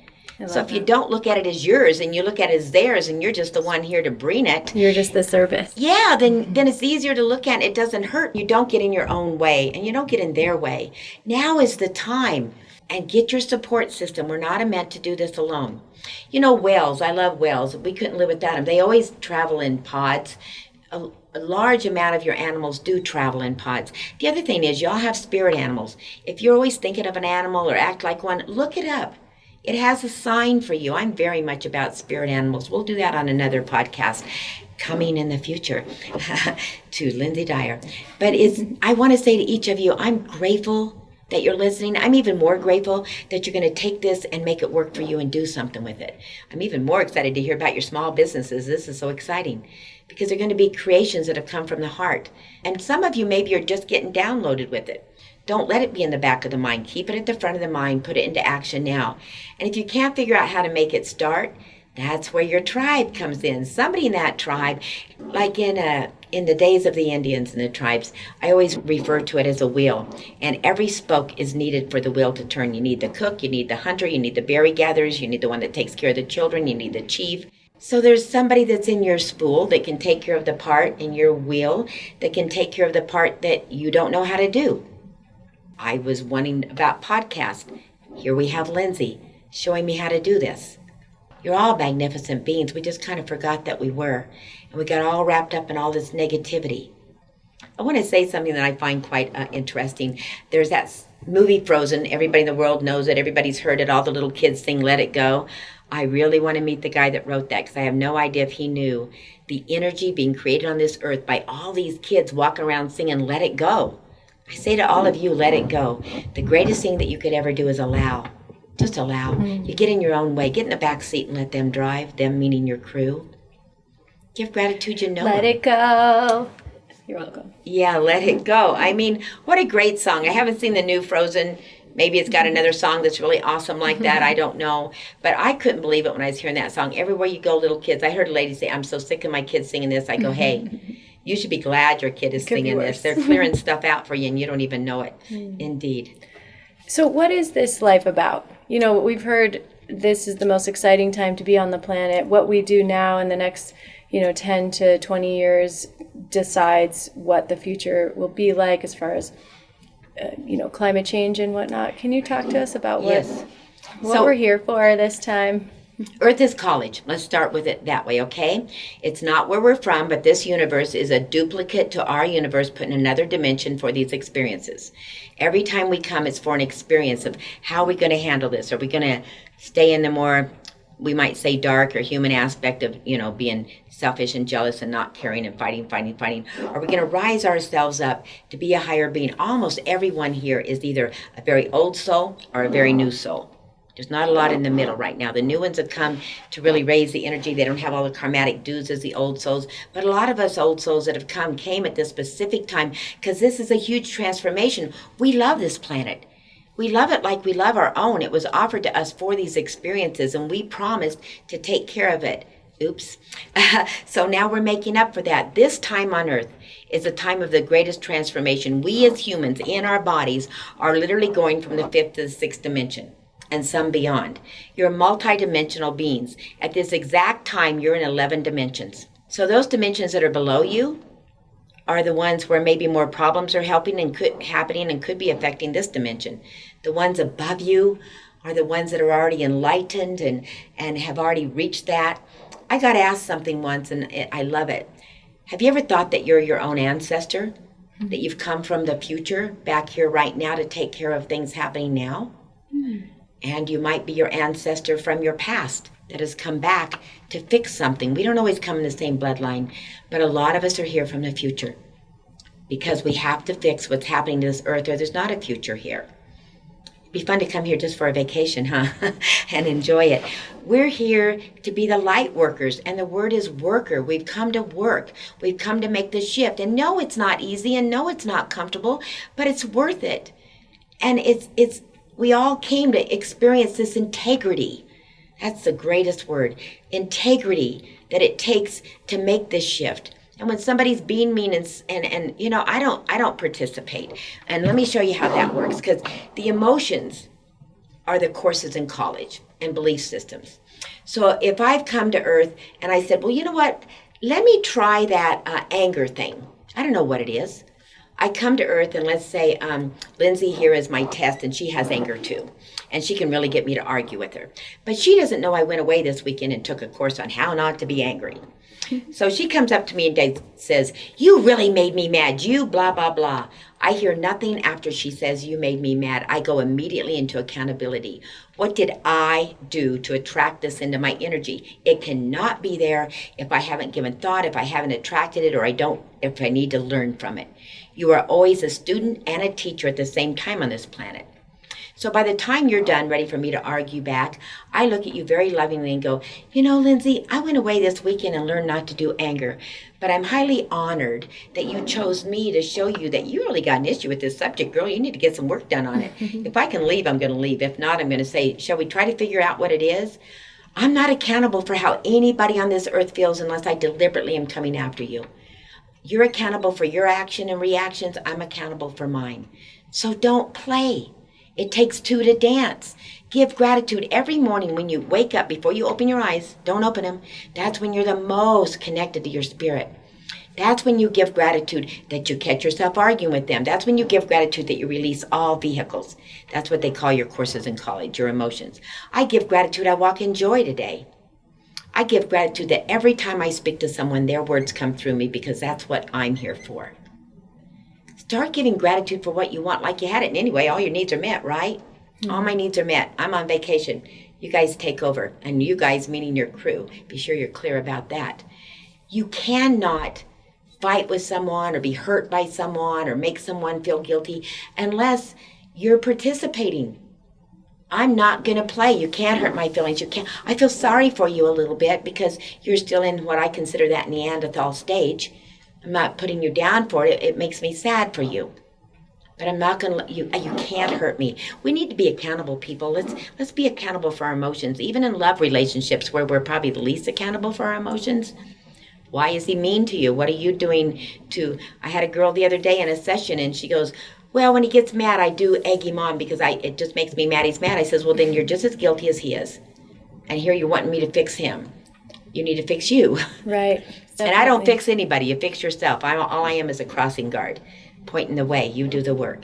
So if you don't look at it as yours and you look at it as theirs and you're just the one here to bring it. You're just the service. Yeah, then it's easier to look at. It doesn't hurt. You don't get in your own way and you don't get in their way. Now is the time. And get your support system. We're not meant to do this alone. You know, whales. I love whales. We couldn't live without them. They always travel in pods. A large amount of your animals do travel in pods. The other thing is y'all have spirit animals. If you're always thinking of an animal or act like one, look it up. It has a sign for you. I'm very much about spirit animals. We'll do that on another podcast coming in the future to Lynsey Dyer. But I want to say to each of you, I'm grateful that you're listening. I'm even more grateful that you're going to take this and make it work for you and do something with it. I'm even more excited to hear about your small businesses. This is so exciting because they're going to be creations that have come from the heart. And some of you maybe are just getting downloaded with it. Don't let it be in the back of the mind. Keep it at the front of the mind. Put it into action now. And if you can't figure out how to make it start, that's where your tribe comes in. Somebody in that tribe, like in the days of the Indians and the tribes, I always refer to it as a wheel. And every spoke is needed for the wheel to turn. You need the cook, you need the hunter, you need the berry gatherers, you need the one that takes care of the children, you need the chief. So there's somebody that's in your spool that can take care of the part in your wheel, that can take care of the part that you don't know how to do. I was wanting about podcast. Here we have Lynsey showing me how to do this. You're all magnificent beings. We just kind of forgot that we were. And we got all wrapped up in all this negativity. I want to say something that I find quite interesting. There's that movie Frozen. Everybody in the world knows it. Everybody's heard it. All the little kids sing Let It Go. I really want to meet the guy that wrote that because I have no idea if he knew the energy being created on this earth by all these kids walking around singing Let It Go. I say to all of you, let it go. The greatest thing that you could ever do is allow. Just allow. You get in your own way. Get in the back seat and let them drive, them meaning your crew. Give gratitude, you know. Let it go. You're welcome. Yeah, let it go. I mean, what a great song. I haven't seen the new Frozen. Maybe it's got another song that's really awesome like that. I don't know. But I couldn't believe it when I was hearing that song. Everywhere you go, little kids. I heard a lady say, I'm so sick of my kids singing this. I go, hey, you should be glad your kid is singing this. They're clearing stuff out for you and you don't even know it. Indeed. So what is this life about? You know, we've heard this is the most exciting time to be on the planet. What we do now in the next, 10 to 20 years decides what the future will be like as far as, climate change and whatnot. Can you talk to us about what we're here for this time? Earth is college. Let's start with it that way, okay? It's not where we're from, but this universe is a duplicate to our universe put in another dimension for these experiences. Every time we come, it's for an experience of how are we going to handle this? Are we going to stay in the more, we might say, dark or human aspect of, being selfish and jealous and not caring and fighting? Are we going to rise ourselves up to be a higher being? Almost everyone here is either a very old soul or a very new soul. There's not a lot in the middle right now. The new ones have come to really raise the energy. They don't have all the karmatic dues as the old souls. But a lot of us old souls that have came at this specific time because this is a huge transformation. We love this planet. We love it like we love our own. It was offered to us for these experiences, and we promised to take care of it. Oops. So now we're making up for that. This time on earth is a time of the greatest transformation. We as humans in our bodies are literally going from the fifth to the sixth dimension, and some beyond. You're multidimensional beings. At this exact time, you're in 11 dimensions. So those dimensions that are below you are the ones where maybe more problems are happening and could be affecting this dimension. The ones above you are the ones that are already enlightened and have already reached that. I got asked something once, and I love it. Have you ever thought that you're your own ancestor? Mm-hmm. That you've come from the future back here right now to take care of things happening now? Mm-hmm. And you might be your ancestor from your past that has come back to fix something. We don't always come in the same bloodline, but a lot of us are here from the future because we have to fix what's happening to this earth, or there's not a future here. It'd be fun to come here just for a vacation, huh? And enjoy it. We're here to be the light workers, and the word is worker. We've come to work. We've come to make the shift. And no, it's not easy, and no, it's not comfortable, but it's worth it. And we all came to experience this integrity. That's the greatest word, integrity, that it takes to make this shift. And when somebody's being mean and you know, I don't participate. And let me show you how that works, because the emotions are the courses in college and belief systems. So if I've come to earth and I said, well, you know what, let me try that anger thing. I don't know what it is. I come to earth and let's say Lynsey here is my test, and she has anger too. And she can really get me to argue with her. But she doesn't know I went away this weekend and took a course on how not to be angry. So she comes up to me and says, you really made me mad. You blah, blah, blah. I hear nothing after she says you made me mad. I go immediately into accountability. What did I do to attract this into my energy? It cannot be there if I haven't given thought, if I haven't attracted it, or if I need to learn from it. You are always a student and a teacher at the same time on this planet. So by the time you're done, ready for me to argue back, I look at you very lovingly and go, you know, Lynsey, I went away this weekend and learned not to do anger, but I'm highly honored that you chose me to show you that you really got an issue with this subject, girl. You need to get some work done on it. If I can leave, I'm going to leave. If not, I'm going to say, shall we try to figure out what it is? I'm not accountable for how anybody on this earth feels unless I deliberately am coming after you. You're accountable for your action and reactions. I'm accountable for mine. So don't play. It takes two to dance. Give gratitude every morning when you wake up. Before you open your eyes, don't open them. That's when you're the most connected to your spirit. That's when you give gratitude that you catch yourself arguing with them. That's when you give gratitude that you release all vehicles. That's what they call your courses in college, your emotions. I give gratitude I walk in joy today. I give gratitude that every time I speak to someone, their words come through me, because that's what I'm here for. Start giving gratitude for what you want, like you had it. And anyway, all your needs are met, right? Mm-hmm. All my needs are met. I'm on vacation. You guys take over. And you guys, meaning your crew, be sure you're clear about that. You cannot fight with someone or be hurt by someone or make someone feel guilty unless you're participating. I'm not going to play. You can't hurt my feelings. You can't. I feel sorry for you a little bit because you're still in what I consider that Neanderthal stage. I'm not putting you down for it. It makes me sad for you. But I'm not going to let you can't hurt me. We need to be accountable, people. Let's be accountable for our emotions. Even in love relationships where we're probably the least accountable for our emotions. Why is he mean to you? What are you doing I had a girl the other day in a session and she goes, well, when he gets mad, I do egg him on because it just makes me mad. He's mad. I says, well, then you're just as guilty as he is. And here you're wanting me to fix him. You need to fix you. Right. And I don't fix anybody. You fix yourself. All I am is a crossing guard, pointing the way. You do the work.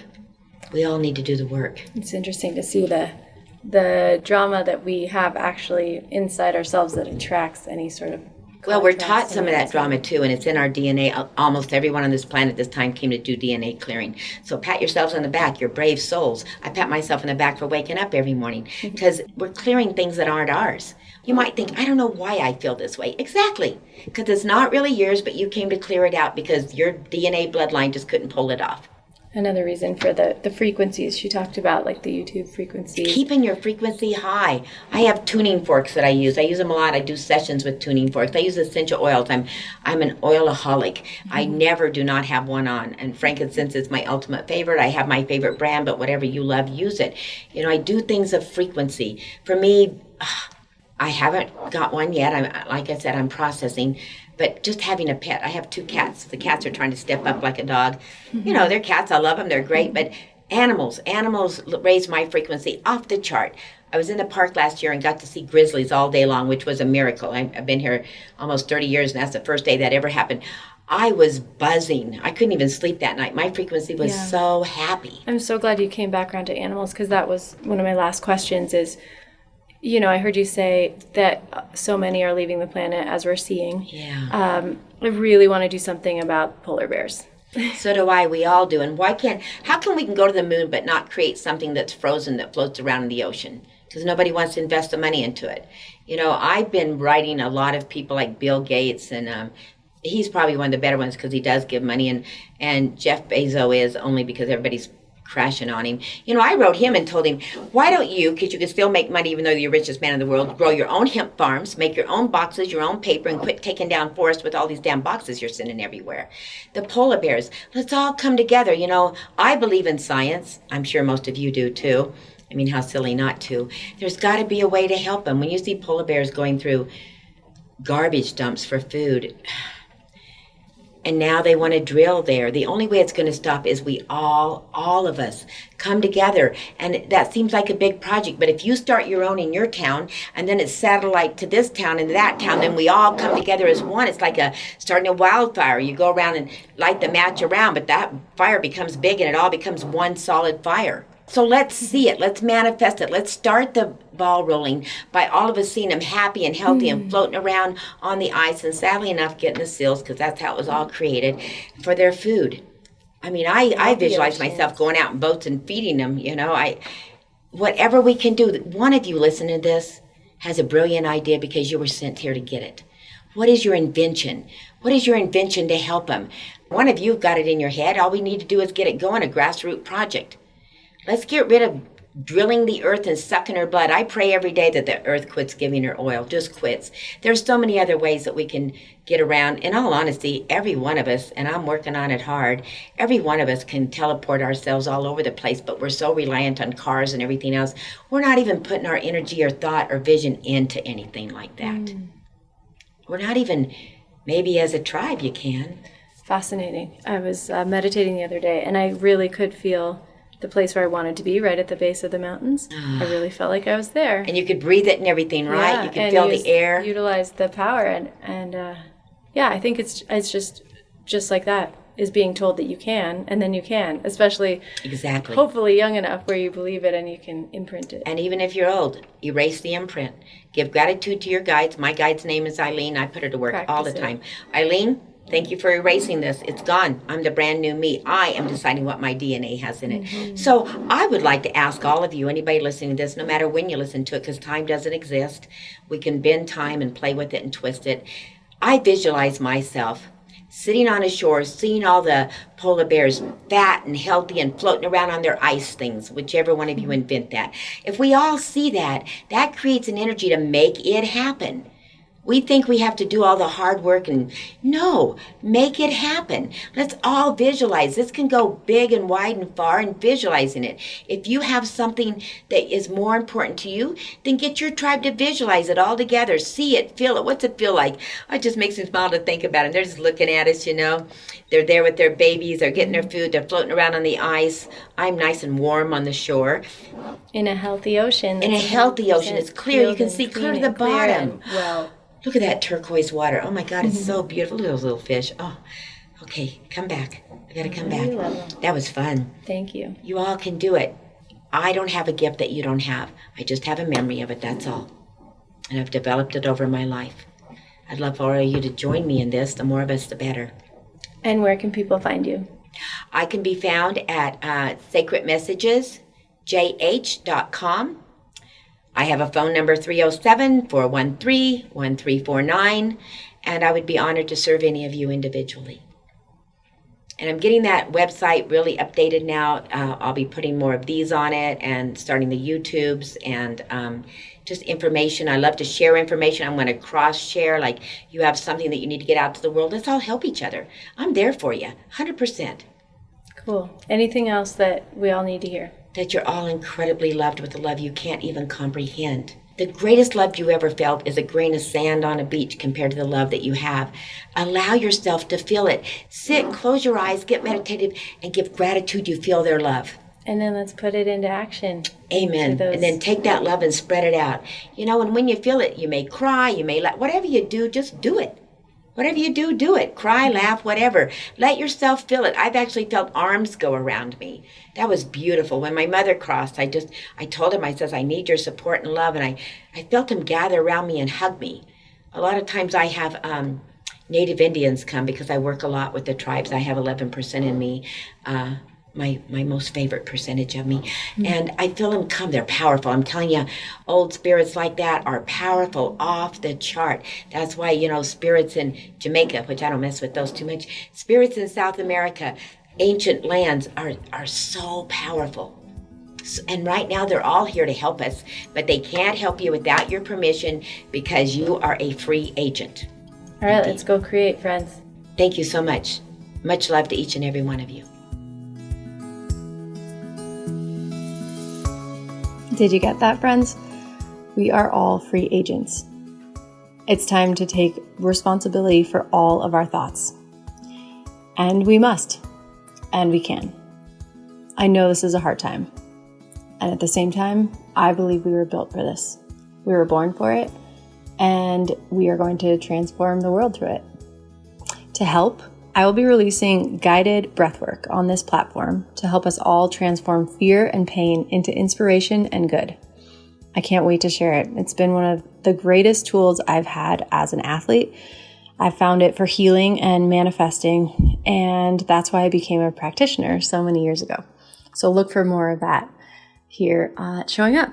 We all need to do the work. It's interesting to see the drama that we have actually inside ourselves that attracts any sort of. Well, we're taught some of that drama too, and it's in our DNA. Almost everyone on this planet this time came to do DNA clearing. So pat yourselves on the back. You're brave souls. I pat myself on the back for waking up every morning because we're clearing things that aren't ours. You might think, I don't know why I feel this way. Exactly. Because it's not really yours, but you came to clear it out because your DNA bloodline just couldn't pull it off. another reason for the frequencies she talked about, like the YouTube frequencies. Keeping your frequency high. I have tuning forks that I use. I use them a lot. I do sessions with tuning forks. I use essential oils. I'm an oilaholic. I never do not have one on. And frankincense is my ultimate favorite. I have my favorite brand, but whatever you love, use it. You know, I do things of frequency. For me, I haven't got one yet. Like I said, I'm processing. But just having a pet, I have 2 cats. The cats are trying to step up like a dog. You know, they're cats. I love them. They're great. But animals raise my frequency off the chart. I was in the park last year and got to see grizzlies all day long, which was a miracle. I've been here almost 30 years, and that's the first day that ever happened. I was buzzing. I couldn't even sleep that night. My frequency was so happy. I'm so glad you came back around to animals, because that was one of my last questions is, you know, I heard you say that so many are leaving the planet as we're seeing. Yeah. I really want to do something about polar bears. So do I. We all do. And how can we go to the moon but not create something that's frozen that floats around in the ocean? Because nobody wants to invest the money into it. You know, I've been writing a lot of people like Bill Gates, and he's probably one of the better ones because he does give money, and Jeff Bezos is only because everybody's crashing on him. You know, I wrote him and told him, why don't you, because you can still make money even though you're the richest man in the world, grow your own hemp farms, make your own boxes, your own paper, and quit taking down forests with all these damn boxes you're sending everywhere. The polar bears, let's all come together. You know, I believe in science. I'm sure most of you do too. I mean, how silly not to. There's got to be a way to help them. When you see polar bears going through garbage dumps for food, and now they want to drill there. The only way it's going to stop is we all of us, come together. And that seems like a big project, but if you start your own in your town, and then it's satellite to this town and that town, then we all come together as one. It's like starting a wildfire. You go around and light the match around, but that fire becomes big and it all becomes one solid fire. So let's see it. Let's manifest it. Let's start the ball rolling by all of us seeing them happy and healthy and floating around on the ice, and sadly enough getting the seals, because that's how it was all created, for their food. I mean, I visualize myself going out in boats and feeding them, you know. Whatever we can do. One of you listening to this has a brilliant idea because you were sent here to get it. What is your invention? What is your invention to help them? One of you got it in your head. All we need to do is get it going, a grassroots project. Let's get rid of drilling the earth and sucking her blood. I pray every day that the earth quits giving her oil, just quits. There's so many other ways that we can get around. In all honesty, every one of us, and I'm working on it hard, every one of us can teleport ourselves all over the place, but we're so reliant on cars and everything else. We're not even putting our energy or thought or vision into anything like that. We're not even, maybe as a tribe you can. Fascinating. I was meditating the other day, and I really could feel the place where I wanted to be, right at the base of the mountains. I really felt like I was there. And you could breathe it and everything, right? Yeah, you could feel the air. Utilize the power, and I think it's just like that, is being told that you can, and then you can, especially exactly. Hopefully young enough where you believe it and you can imprint it. And even if you're old, erase the imprint. Give gratitude to your guides. My guide's name is Eileen. I put her to work all the time. Eileen, thank you for erasing this. It's gone. I'm the brand new me. I am deciding what my DNA has in it. So I would like to ask all of you, anybody listening to this, no matter when you listen to it, because time doesn't exist. We can bend time and play with it and twist it. I visualize myself sitting on a shore, seeing all the polar bears fat and healthy and floating around on their ice things, whichever one of you invent that. If we all see that, that creates an energy to make it happen. We think we have to do all the hard work, and no, make it happen. Let's all visualize. This can go big and wide and far, and visualizing it. If you have something that is more important to you, then get your tribe to visualize it all together. See it, feel it. What's it feel like? It just makes me smile to think about it. They're just looking at us, you know. They're there with their babies. They're getting their food. They're floating around on the ice. I'm nice and warm on the shore. In a healthy ocean. In a healthy ocean. It's clear. You can see clear to the bottom. Well. Look at that turquoise water. Oh my God, it's so beautiful. Look at those little fish. Oh, okay, come back. I gotta come back. That was fun. Thank you. You all can do it. I don't have a gift that you don't have. I just have a memory of it, that's all. And I've developed it over my life. I'd love for all of you to join me in this. The more of us, the better. And where can people find you? I can be found at sacredmessagesjh.com. I have a phone number, 307-413-1349, and I would be honored to serve any of you individually. And I'm getting that website really updated now. I'll be putting more of these on it and starting the YouTubes and just information. I love to share information. I'm going to cross-share. Like, you have something that you need to get out to the world. Let's all help each other. I'm there for you, 100%. Cool. Anything else that we all need to hear? That you're all incredibly loved with a love you can't even comprehend. The greatest love you ever felt is a grain of sand on a beach compared to the love that you have. Allow yourself to feel it. Sit, close your eyes, get meditative, and give gratitude you feel their love. And then let's put it into action. Amen. And then take that love and spread it out. And when you feel it, you may cry, you may laugh. Whatever you do, just do it. Whatever you do, do it. Cry, laugh, whatever. Let yourself feel it. I've actually felt arms go around me. That was beautiful. When my mother crossed, I told him, I says, I need your support and love. And I felt him gather around me and hug me. A lot of times I have Native Indians come because I work a lot with the tribes. I have 11% in me. My most favorite percentage of me. And I feel them come. They're powerful. I'm telling you, old spirits like that are powerful, off the chart. That's why, spirits in Jamaica, which I don't mess with those too much, spirits in South America, ancient lands are so powerful. And right now they're all here to help us, but they can't help you without your permission because you are a free agent. All right, let's go create, friends. Thank you so much. Much love to each and every one of you. Did you get that, friends? We are all free agents. It's time to take responsibility for all of our thoughts. And we must. And we can. I know this is a hard time. And at the same time, I believe we were built for this. We were born for it. And we are going to transform the world through it. To help, I will be releasing guided breathwork on this platform to help us all transform fear and pain into inspiration and good. I can't wait to share it. It's been one of the greatest tools I've had as an athlete. I found it for healing and manifesting, and that's why I became a practitioner so many years ago. So look for more of that here at Showing Up.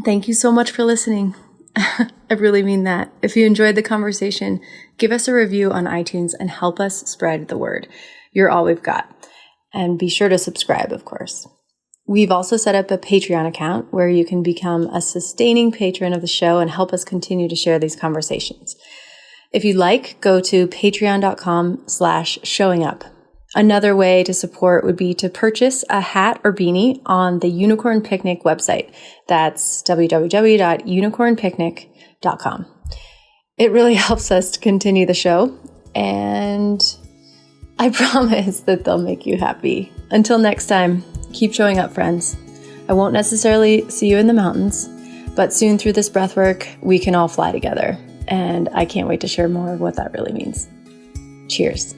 Thank you so much for listening. I really mean that. If you enjoyed the conversation, give us a review on iTunes and help us spread the word. You're all we've got. And be sure to subscribe, of course. We've also set up a Patreon account where you can become a sustaining patron of the show and help us continue to share these conversations. If you'd like, go to patreon.com/showingup. Another way to support would be to purchase a hat or beanie on the Unicorn Picnic website. That's www.unicornpicnic.com. It really helps us to continue the show, and I promise that they'll make you happy. Until next time, keep showing up, friends. I won't necessarily see you in the mountains, but soon through this breathwork, we can all fly together, and I can't wait to share more of what that really means. Cheers.